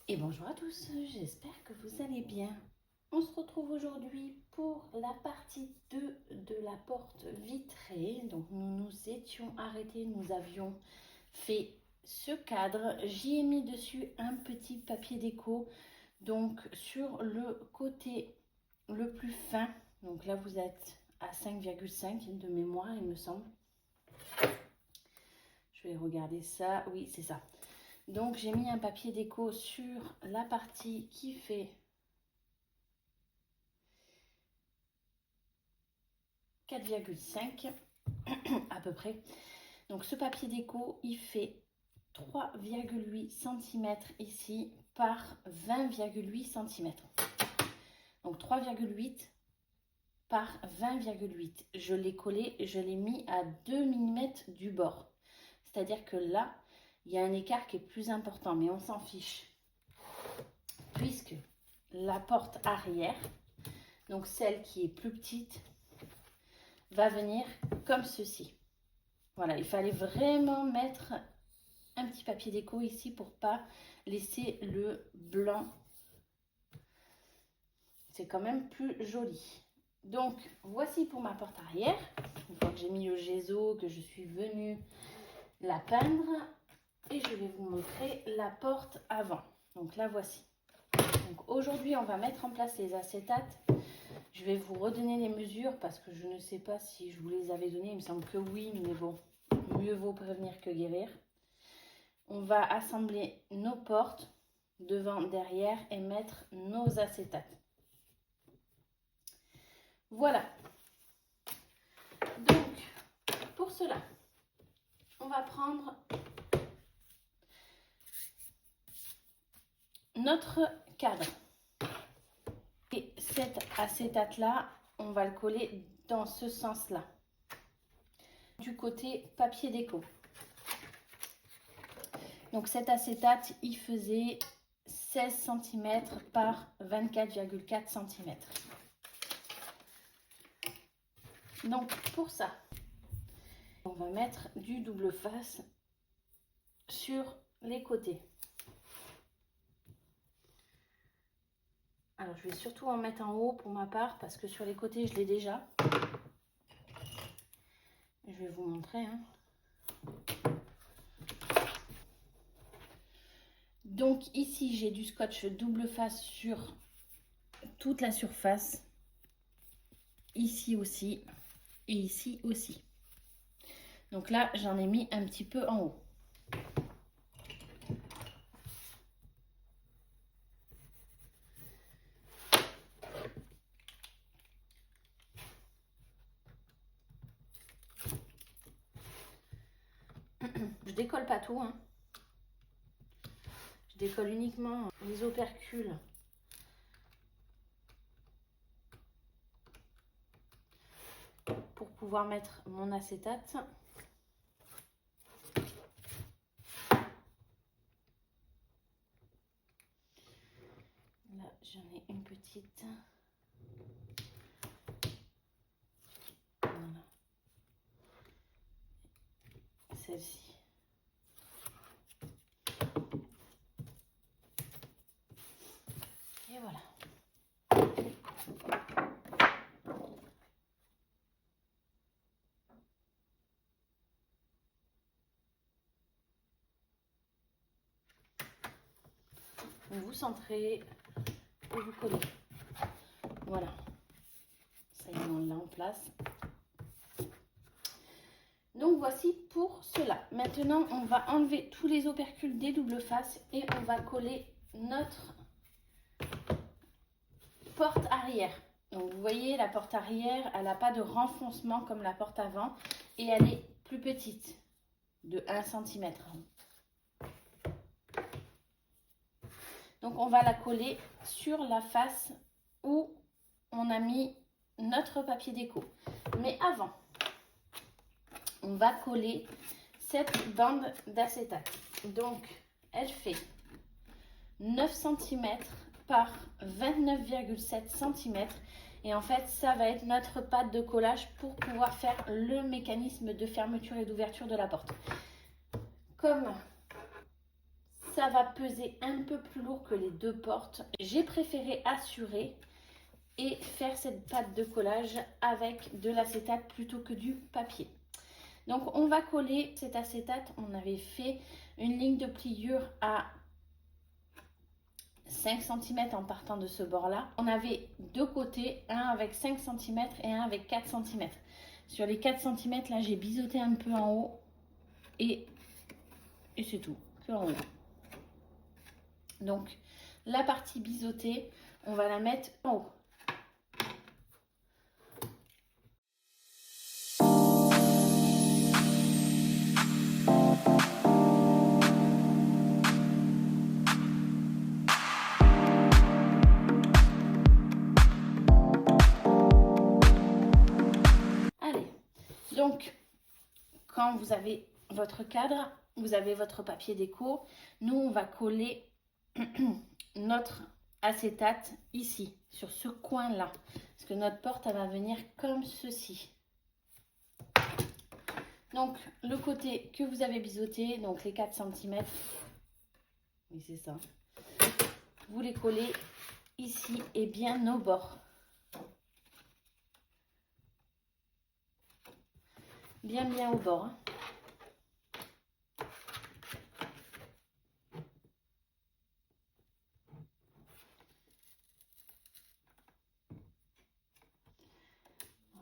Et bonjour à tous, j'espère que vous allez bien. On se retrouve aujourd'hui pour la partie 2 de la porte vitrée. Donc nous nous étions arrêtés, nous avions fait ce cadre. J'y ai mis dessus un petit papier déco. Donc sur le côté le plus fin, donc là vous êtes à 5,5 de mémoire il me semble. Je vais regarder ça, oui c'est ça. Donc j'ai mis un papier déco sur la partie qui fait 4,5 à peu près. Donc ce papier déco, il fait 3,8 cm ici par 20,8 cm. Donc 3,8 par 20,8. Je l'ai collé, je l'ai mis à 2 mm du bord. C'est-à-dire que là, il y a un écart qui est plus important, mais on s'en fiche. Puisque la porte arrière, donc celle qui est plus petite, va venir comme ceci. Voilà, il fallait vraiment mettre un petit papier déco ici pour pas laisser le blanc. C'est quand même plus joli. Donc, voici pour ma porte arrière. Une fois que j'ai mis le gesso, que je suis venue la peindre. Et je vais vous montrer la porte avant. Donc la voici. Donc aujourd'hui, on va mettre en place les acétates. Je vais vous redonner les mesures parce que je ne sais pas si je vous les avais données. Il me semble que oui, mais bon, mieux vaut prévenir que guérir. On va assembler nos portes devant, derrière et mettre nos acétates. Voilà. Donc, pour cela, on va prendre notre cadre. Et cet acétate-là, on va le coller dans ce sens-là. Du côté papier déco. Donc cet acétate, il faisait 16 cm par 24,4 cm. Donc pour ça, on va mettre du double face sur les côtés. Alors je vais surtout en mettre en haut pour ma part parce que sur les côtés je l'ai déjà. Je vais vous montrer. Donc ici j'ai du scotch double face sur toute la surface. Ici aussi et ici aussi. Donc là j'en ai mis un petit peu en haut. Je décolle pas tout. Je décolle uniquement les opercules pour pouvoir mettre mon acétate. Là, j'en ai une petite. Voilà. Celle-ci. Et voilà. Vous centrez et vous collez. Voilà. Ça y est, on l'a en place. Donc voici pour cela. Maintenant, on va enlever tous les opercules des doubles faces et on va coller notre porte arrière. Donc vous voyez, la porte arrière, elle n'a pas de renfoncement comme la porte avant et elle est plus petite, de 1 cm. Donc on va la coller sur la face où on a mis notre papier déco. Mais avant, on va coller cette bande d'acétate. Donc elle fait 9 cm par 29,7 cm. Et en fait, ça va être notre pâte de collage pour pouvoir faire le mécanisme de fermeture et d'ouverture de la porte. Comme ça va peser un peu plus lourd que les deux portes, j'ai préféré assurer et faire cette pâte de collage avec de l'acétate plutôt que du papier. Donc on va coller cet acétate. On avait fait une ligne de pliure à 5 cm en partant de ce bord là. On avait deux côtés, un avec 5 cm et un avec 4 cm. Sur les 4 cm là, j'ai biseauté un peu en haut et c'est tout, que en haut. Donc la partie biseautée, on va la mettre en haut. Allez, donc quand vous avez votre cadre, vous avez votre papier déco. Nous, on va coller notre acétate ici, sur ce coin-là. Parce que notre porte, elle va venir comme ceci. Donc, le côté que vous avez biseauté, donc les 4 cm, oui, c'est ça. Vous les collez ici et bien au bord. Bien au bord. Hein.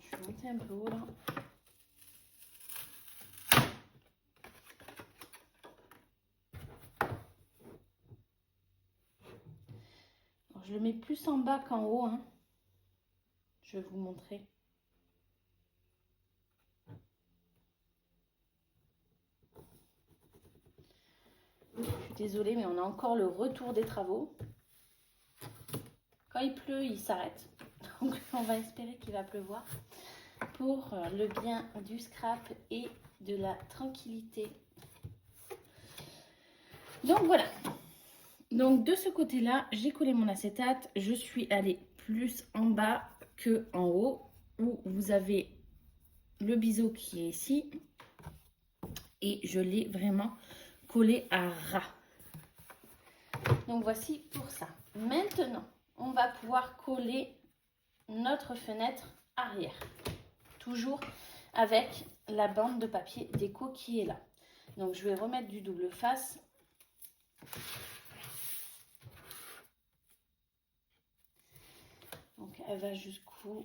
Je vais monter un peu haut là. Alors, je le mets plus en bas qu'en haut. Hein. Je vais vous montrer. Je suis désolée, mais on a encore le retour des travaux. Quand il pleut, il s'arrête. Donc, on va espérer qu'il va pleuvoir pour le bien du scrap et de la tranquillité. Donc, voilà. Donc, de ce côté-là, j'ai collé mon acétate. Je suis allée plus en bas que en haut, où vous avez le biseau qui est ici. Et je l'ai vraiment collé à ras. Donc, voici pour ça. Maintenant, on va pouvoir coller notre fenêtre arrière. Toujours avec la bande de papier déco qui est là. Donc, je vais remettre du double face. Donc, elle va jusqu'où?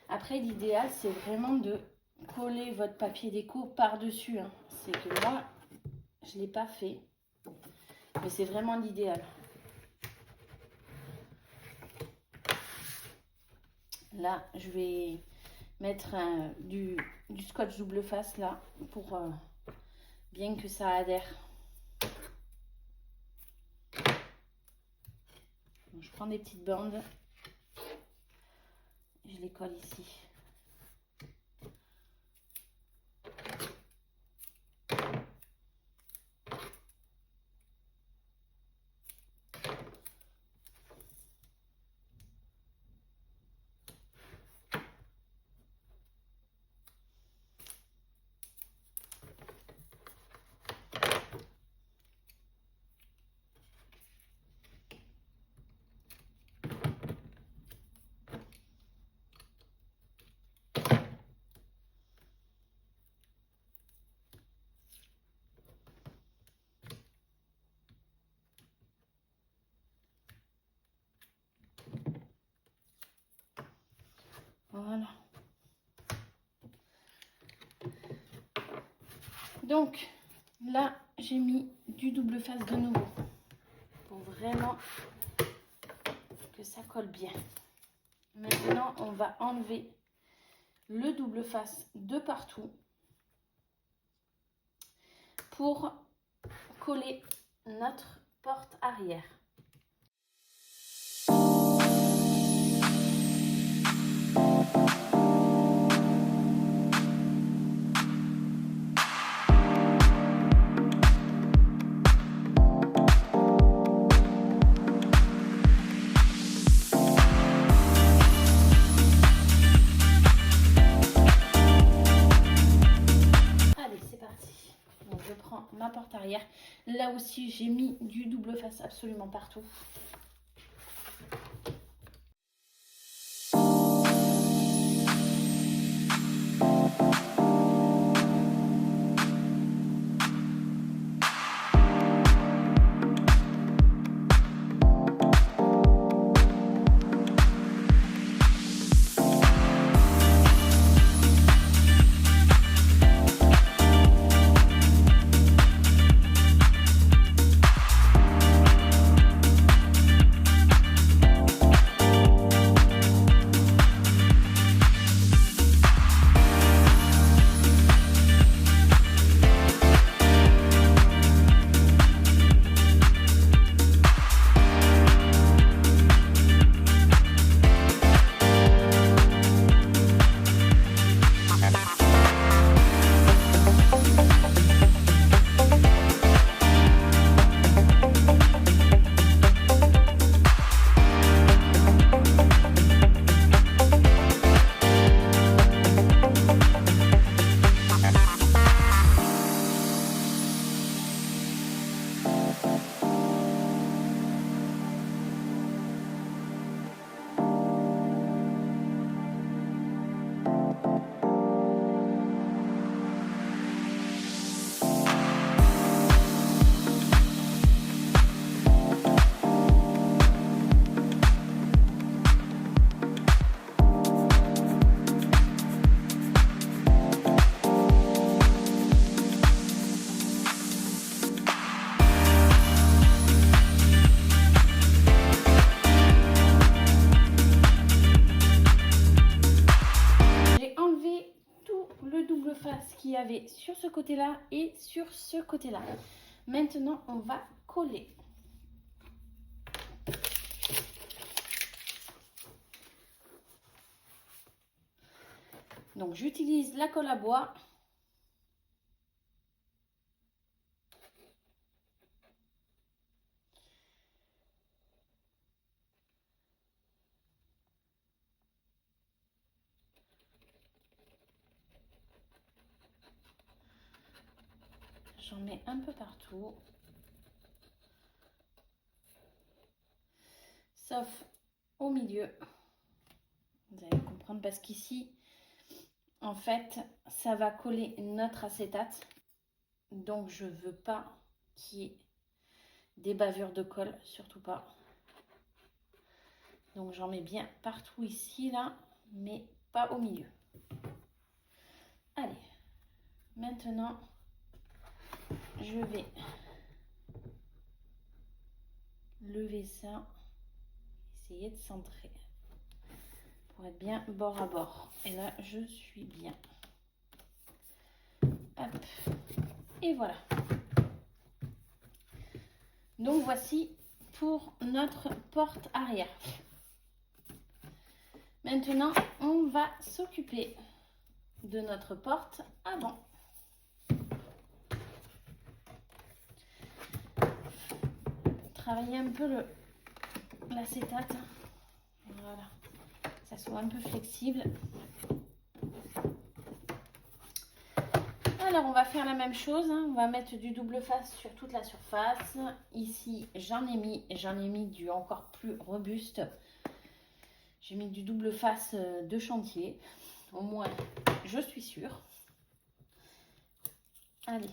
Après, l'idéal, c'est vraiment de coller votre papier déco par-dessus. Hein. C'est que moi, je ne l'ai pas fait. Mais c'est vraiment l'idéal. Là, je vais mettre du scotch double face là pour bien que ça adhère. Donc, je prends des petites bandes. Je les colle ici. Voilà. Donc, là, j'ai mis du double face de nouveau. Pour vraiment que ça colle bien. Maintenant, on va enlever le double face de partout pour coller notre porte arrière. ma porte arrière. Là aussi, j'ai mis du double face absolument partout. Qu'il y avait sur ce côté là et sur ce côté là. Maintenant on va coller. Donc j'utilise la colle à bois. J'en mets un peu partout. Sauf au milieu. Vous allez comprendre parce qu'ici, en fait, ça va coller notre acétate. Donc, je ne veux pas qu'il y ait des bavures de colle, surtout pas. Donc, j'en mets bien partout ici, là, mais pas au milieu. Allez, maintenant... je vais lever ça, essayer de centrer pour être bien bord à bord. Et là, je suis bien. Hop. Et voilà. Donc, voici pour notre porte arrière. Maintenant, on va s'occuper de notre porte avant. Travailler un peu l'acétate, voilà, ça soit un peu flexible. Alors on va faire la même chose, hein. On va mettre du double face sur toute la surface. Ici j'en ai mis du encore plus robuste. J'ai mis du double face de chantier, au moins je suis sûre. Allez,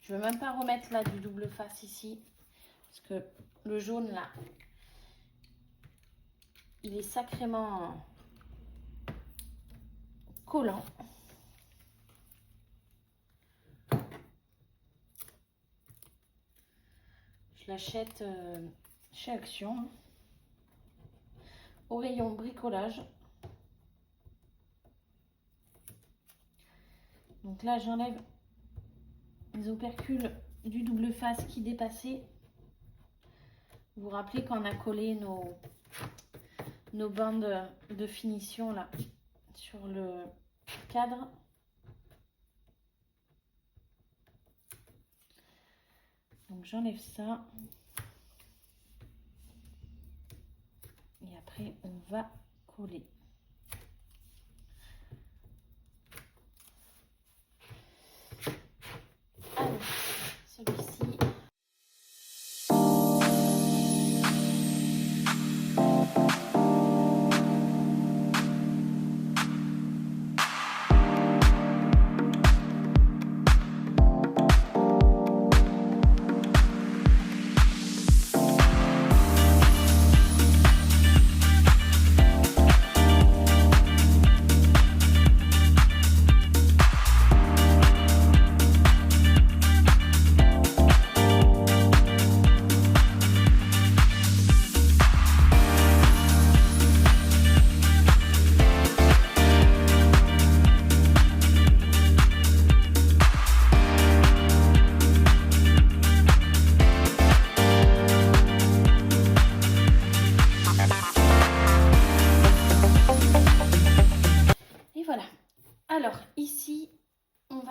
je ne veux même pas remettre là du double face ici. Parce que le jaune là, il est sacrément collant. Je l'achète chez Action, au rayon bricolage. Donc là, j'enlève les opercules du double face qui dépassaient. Vous vous rappelez quand on a collé nos bandes de finition là sur le cadre. Donc j'enlève ça. Et après on va coller. Alors,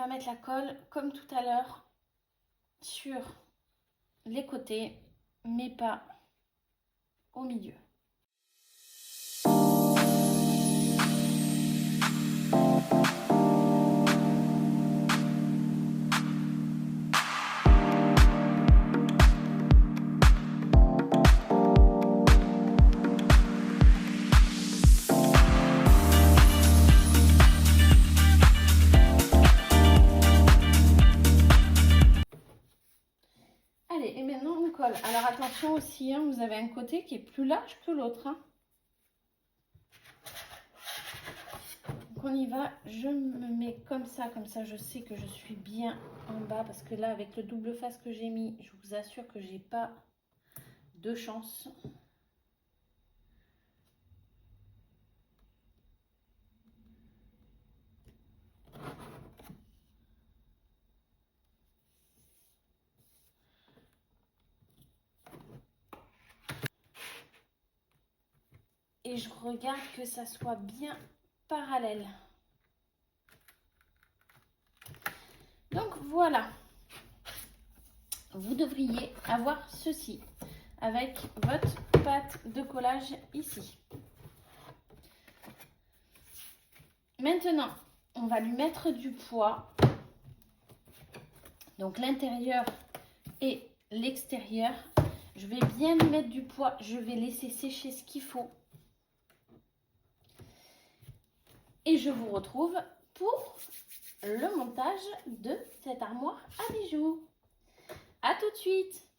va mettre la colle comme tout à l'heure sur les côtés, mais pas au milieu. Allez, et maintenant on colle. Alors attention aussi, hein, vous avez un côté qui est plus large que l'autre. Hein. Donc on y va, je me mets comme ça je sais que je suis bien en bas. Parce que là, avec le double face que j'ai mis, je vous assure que j'ai pas de chance. Et je regarde que ça soit bien parallèle. Donc voilà, vous devriez avoir ceci avec votre pâte de collage ici. Maintenant, on va lui mettre du poids. Donc l'intérieur et l'extérieur. Je vais bien lui mettre du poids. Je vais laisser sécher ce qu'il faut. Et je vous retrouve pour le montage de cette armoire à bijoux. À tout de suite!